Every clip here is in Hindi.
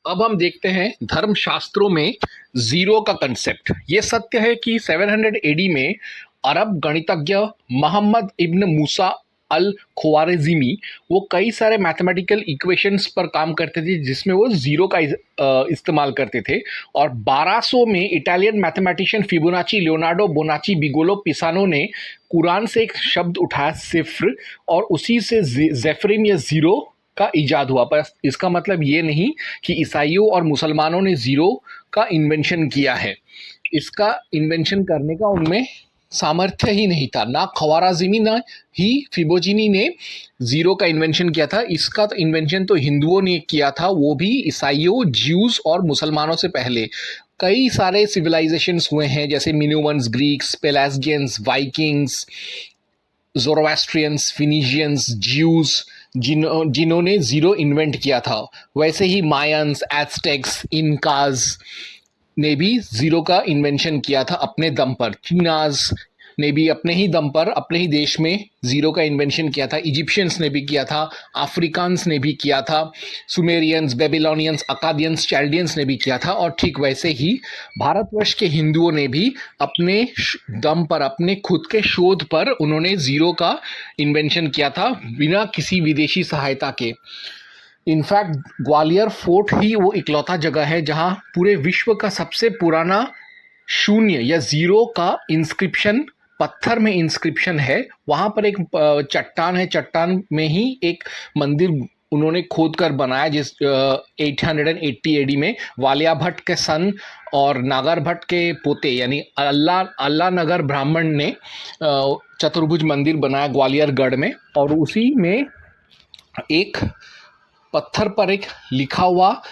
अब हम देखते हैं धर्मशास्त्रों में जीरो का कंसेप्ट। ये सत्य है कि 700 एडी में अरब गणितज्ञ मोहम्मद इब्न मूसा अल ख्वारिज़मी वो कई सारे मैथमेटिकल इक्वेशंस पर काम करते थे जिसमें वो जीरो का इस्तेमाल करते थे। और 1200 में Italian mathematician Fibonacci, Leonardo Bonacci, Bigollo Pisano ने कुरान से एक शब्द उठाया सिफ्र, और उसी से ज़ेफिरिम या जीरो का इजाद हुआ। पर इसका मतलब ये नहीं कि ईसाइयों और मुसलमानों ने जीरो का इन्वेंशन किया है। इसका इन्वेंशन करने का उनमें सामर्थ्य ही नहीं था। ना ख्वारिज़मी ना ही फिबोनाची ने जीरो का इन्वेंशन किया था। इसका तो इन्वेंशन तो हिंदुओं ने किया था, वो भी ईसाइयों, ज्यूज और मुसलमानों से पहले। कई सारे सिविलाइजेशंस हुए हैं जैसे मिनोवंस, ग्रीक्स, पेलास्गियंस, वाइकिंग्स, ज़ोरोएस्ट्रियंस, फिनिशियंस, ज्यूज जिन्होंने जीरो इन्वेंट किया था। वैसे ही मायंस, एज़टेक्स, इनकाज ने भी जीरो का इन्वेंशन किया था अपने दम पर। चीनाज ने भी अपने ही दम पर अपने ही देश में जीरो का इन्वेंशन किया था। इजिप्शियंस ने भी किया था, अफ्रीकान्स ने भी किया था, सुमेरियंस, बेबीलोनियंस, अकादियंस, चैल्डियंस ने भी किया था। और ठीक वैसे ही भारतवर्ष के हिंदुओं ने भी अपने दम पर, अपने खुद के शोध पर उन्होंने जीरो का इन्वेंशन किया था बिना किसी विदेशी सहायता के। इनफैक्ट ग्वालियर फोर्ट ही वो इकलौता जगह है जहां पूरे विश्व का सबसे पुराना शून्य या जीरो का इंस्क्रिप्शन, पत्थर में इंस्क्रिप्शन है। वहां पर एक चट्टान है, चट्टान में ही एक मंदिर उन्होंने खोद कर बनाया जिस 880 एडी में वालिया भट्ट के सन और नागर भट्ट के पोते यानी अल्लाह नगर ब्राह्मण ने चतुर्भुज मंदिर बनाया ग्वालियर गढ़ में। और उसी में एक पत्थर पर एक लिखा हुआ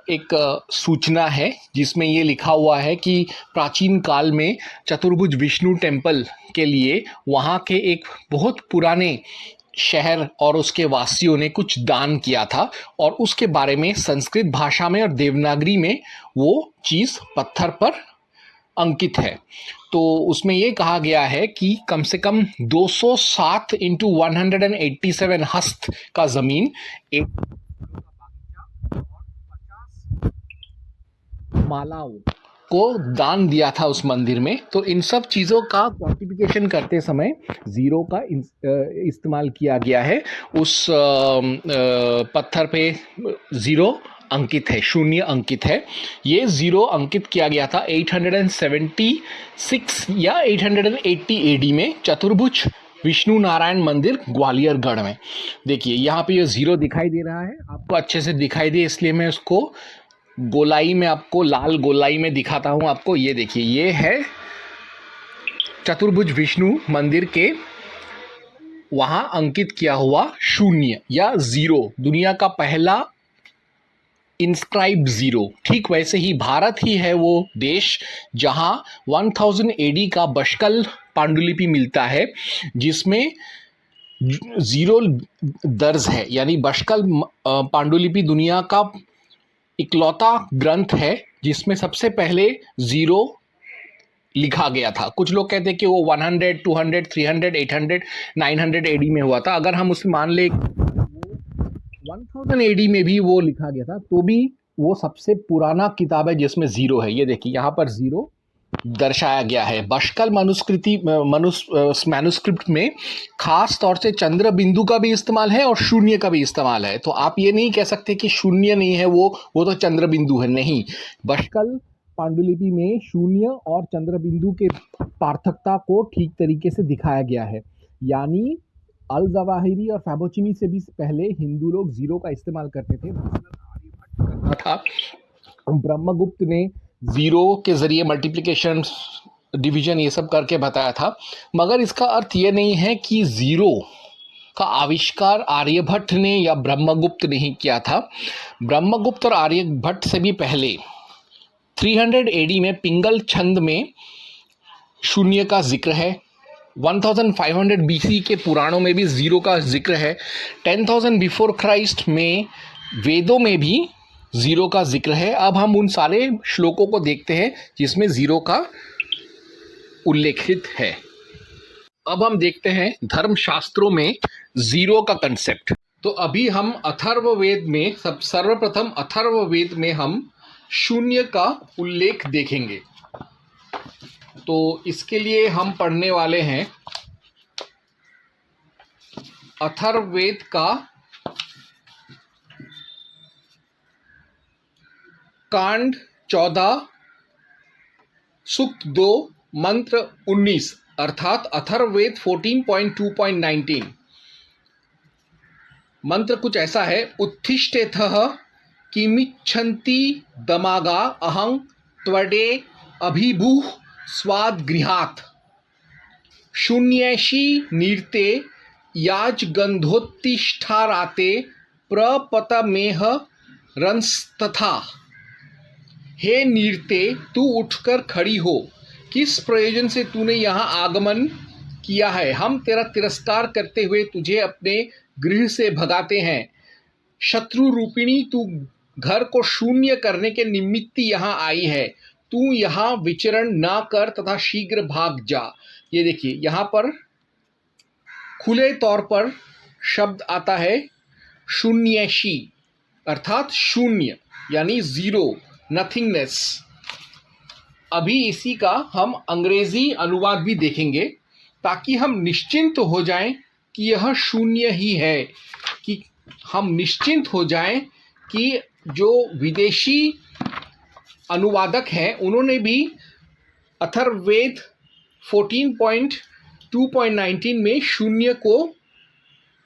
एक सूचना है जिसमें ये लिखा हुआ है कि प्राचीन काल में चतुर्भुज विष्णु टेम्पल के लिए वहाँ के एक बहुत पुराने शहर और उसके वासियों ने कुछ दान किया था, और उसके बारे में संस्कृत भाषा में और देवनागरी में वो चीज़ पत्थर पर अंकित है। तो उसमें ये कहा गया है कि कम से कम 207 इंटू 187 हस्त का ज़मीन, एक मालाओं को दान दिया था उस मंदिर में। तो इन सब चीज़ों का क्वांटिफिकेशन करते समय जीरो का इस्तेमाल किया गया है। उस पत्थर पे जीरो अंकित है, शून्य अंकित है। ये जीरो अंकित किया गया था 876 या 880 एडी में चतुर्भुज विष्णु नारायण मंदिर ग्वालियर गढ़ में। देखिए यहाँ पे ये जीरो दिखाई दे रहा है, आपको अच्छे से दिखाई दे इसलिए मैं उसको गोलाई में, आपको लाल गोलाई में दिखाता हूँ आपको। ये देखिए, ये है चतुर्भुज विष्णु मंदिर के वहां अंकित किया हुआ शून्य या जीरो, दुनिया का पहला इंस्क्राइब जीरो। ठीक वैसे ही भारत ही है वो देश जहां 1000 एडी का बशकल पांडुलिपि मिलता है जिसमें जीरो दर्ज है। यानी बशकल पांडुलिपि दुनिया का इकलौता ग्रंथ है जिसमें सबसे पहले जीरो लिखा गया था। कुछ लोग कहते हैं कि वो 100, 200, 300, 800, 900 एडी में हुआ था। अगर हम उसे मान ले 1000 एडी में भी वो लिखा गया था तो भी वो सबसे पुराना किताब है जिसमें जीरो है। ये देखिए यहाँ पर जीरो दर्शाया गया है। बशकल मैन्युस्क्रिप्ट में खास तौर से चंद्र बिंदु का भी इस्तेमाल है और शून्य का भी इस्तेमाल है। तो आप ये नहीं कह सकते कि शून्य नहीं है, वो तो चंद्र बिंदु है। नहीं, बशकल पांडुलिपि में शून्य और चंद्र बिंदु के पार्थकता को ठीक तरीके से दिखाया गया है। यानी अल जवाहिरी और फैबोचिनी से भी पहले हिंदू लोग जीरो का इस्तेमाल करते थे। था ब्रह्मगुप्त ने जीरो के जरिए मल्टीप्लिकेशन, डिवीजन ये सब करके बताया था। मगर इसका अर्थ ये नहीं है कि जीरो का आविष्कार आर्यभट्ट ने या ब्रह्मगुप्त ने ही किया था। ब्रह्मगुप्त और आर्यभट्ट से भी पहले 300 एडी में पिंगल छंद में शून्य का जिक्र है। 1500 बीसी के पुराणों में भी जीरो का जिक्र है। 10,000 बिफोर क्राइस्ट में वेदों में भी जीरो का जिक्र है। अब हम उन सारे श्लोकों को देखते हैं जिसमें जीरो का उल्लेखित है। अब हम देखते हैं धर्मशास्त्रों में जीरो का कंसेप्ट। तो अभी हम अथर्ववेद में सर्वप्रथम अथर्ववेद में हम शून्य का उल्लेख देखेंगे। तो इसके लिए हम पढ़ने वाले हैं अथर्ववेद का कांड 14 सूक्त 2 मंत्र 19 अर्थात अथर्ववेद 14.2.19। मंत्र कुछ ऐसा है, उत्तिष्ठेथः किमिच्छन्ति दमागा अहं त्वडे अभिभूः स्वाद्गृहात् शून्यैषि नीर्ते याजगन्धोत्तिष्ठाराते प्रपतमेह रंस्तथा। हे नीरते, तू उठकर खड़ी हो, किस प्रयोजन से तूने यहाँ आगमन किया है? हम तेरा तिरस्कार करते हुए तुझे अपने गृह से भगाते हैं। शत्रु रूपिणी तू घर को शून्य करने के निमित्त यहाँ आई है। तू यहाँ विचरण ना कर तथा शीघ्र भाग जा। ये देखिए, यहाँ पर खुले तौर पर शब्द आता है शून्यैषि अर्थात शून्य यानी जीरो, नथिंगनेस। अभी इसी का हम अंग्रेजी अनुवाद भी देखेंगे ताकि हम निश्चिंत हो जाएं कि यह शून्य ही है, कि हम निश्चिंत हो जाएं कि जो विदेशी अनुवादक हैं उन्होंने भी अथर्ववेद 14.2.19 में शून्य को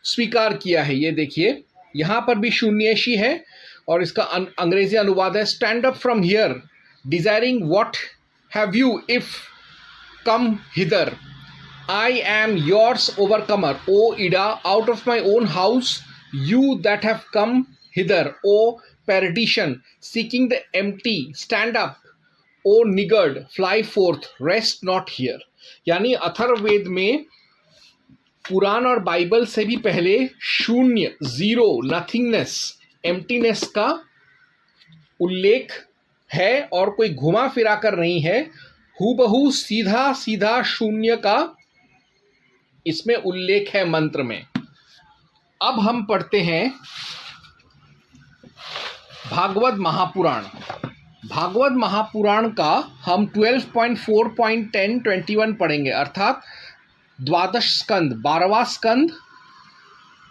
स्वीकार किया है। ये देखिए, यहाँ पर भी शून्यैषि है और इसका अंग्रेजी अनुवाद है, stand up from here desiring what have you if come hither I am yours overcomer O Ida out of my own house you that have come hither O perdition seeking the empty stand up o niggard fly forth rest not here। यानी अथर्ववेद में पुराण और बाइबल से भी पहले शून्य, जीरो, नथिंगनेस, एम्प्टीनेस का उल्लेख है और कोई घुमा फिरा कर नहीं है। हूबहू सीधा सीधा शून्य का इसमें उल्लेख है मंत्र में। अब हम पढ़ते हैं भागवत महापुराण। भागवत महापुराण का हम 12.4.10.21 पढ़ेंगे अर्थात द्वादश स्कंद, 12वां स्कंद,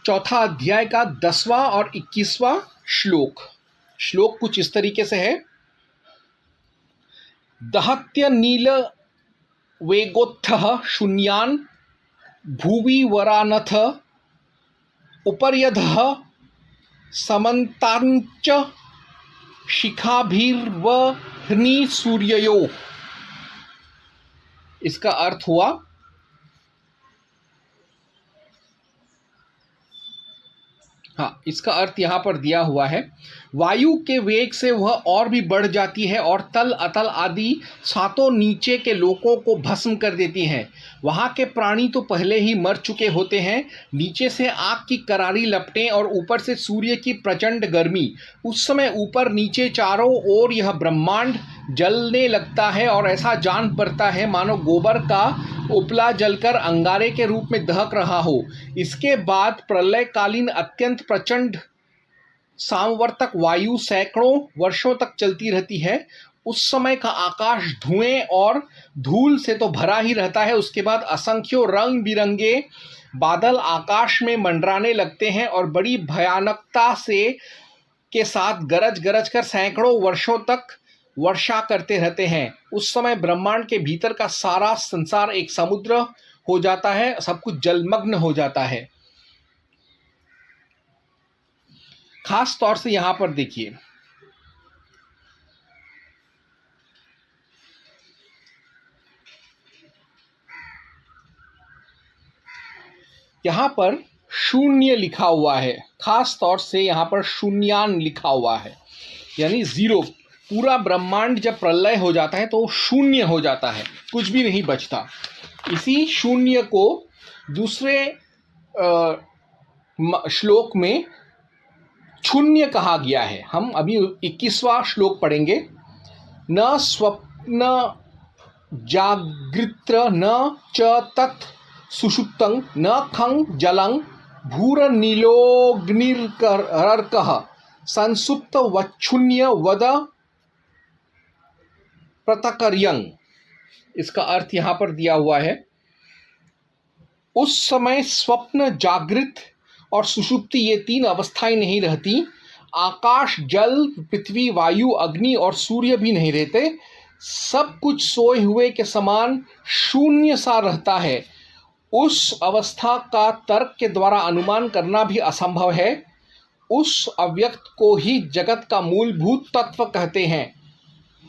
चौथा अध्याय का 10वां और 21वां श्लोक। श्लोक कुछ इस तरीके से है, दहत्य नील वेगोत्थः शून्यान भुवि वरानथ उपर्यधः समन्तांच शिखाभिर्वह्नि सूर्ययो। इसका अर्थ हुआ, हाँ, इसका अर्थ यहाँ पर दिया हुआ है, वायु के वेग से वह और भी बढ़ जाती है और तल अतल आदि सातों नीचे के लोकों को भस्म कर देती हैं। वहाँ के प्राणी तो पहले ही मर चुके होते हैं। नीचे से आग की करारी लपटें और ऊपर से सूर्य की प्रचंड गर्मी। उस समय ऊपर नीचे चारों ओर यह ब्रह्मांड जलने लगता है और ऐसा जान पड़ता है मानो गोबर का उपला जलकर अंगारे के रूप में दहक रहा हो। इसके बाद प्रलयकालीन अत्यंत प्रचंड सामवर्तक वायु सैकड़ों वर्षों तक चलती रहती है। उस समय का आकाश धुएं और धूल से तो भरा ही रहता है। उसके बाद असंख्यों रंग बिरंगे बादल आकाश में मंडराने लगते हैं और बड़ी भयानकता से के साथ गरज गरज कर सैकड़ों वर्षों तक वर्षा करते रहते हैं। उस समय ब्रह्मांड के भीतर का सारा संसार एक समुद्र हो जाता है, सब कुछ जलमग्न हो जाता है। खास तौर से यहां पर देखिए, यहां पर शून्य लिखा हुआ है। खास तौर से यहां पर शून्यान लिखा हुआ है, यानी जीरो। पूरा ब्रह्मांड जब प्रलय हो जाता है तो शून्य हो जाता है, कुछ भी नहीं बचता। इसी शून्य को दूसरे श्लोक में शून्य कहा गया है। हम अभी 21वां श्लोक पढ़ेंगे। न स्वप्न जागृत्र न च तत् सुषुप्तं न खं जलं भूर नीलोग्निर्कः संसुप्त वच्छुन्य वद प्रतकर्यं। इसका अर्थ यहाँ पर दिया हुआ है, उस समय स्वप्न, जागृत और सुषुप्ति ये तीन अवस्थाएं नहीं रहती। आकाश, जल, पृथ्वी, वायु, अग्नि और सूर्य भी नहीं रहते। सब कुछ सोए हुए के समान शून्य सा रहता है। उस अवस्था का तर्क के द्वारा अनुमान करना भी असंभव है। उस अव्यक्त को ही जगत का मूलभूत तत्व कहते हैं।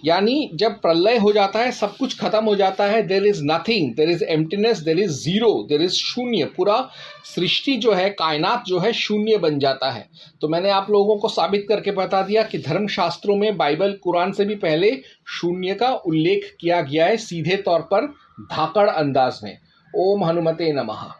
यानी जब प्रलय हो जाता है, सब कुछ खत्म हो जाता है, there is nothing, there is emptiness, there is zero, there is शून्य। पूरा सृष्टि जो है, कायनात जो है, शून्य बन जाता है। तो मैंने आप लोगों को साबित करके बता दिया कि धर्मशास्त्रों में, बाइबल, कुरान से भी पहले शून्य का उल्लेख किया गया है, सीधे तौर पर धाकड़ अंदाज में। ओम हनुमते नमः।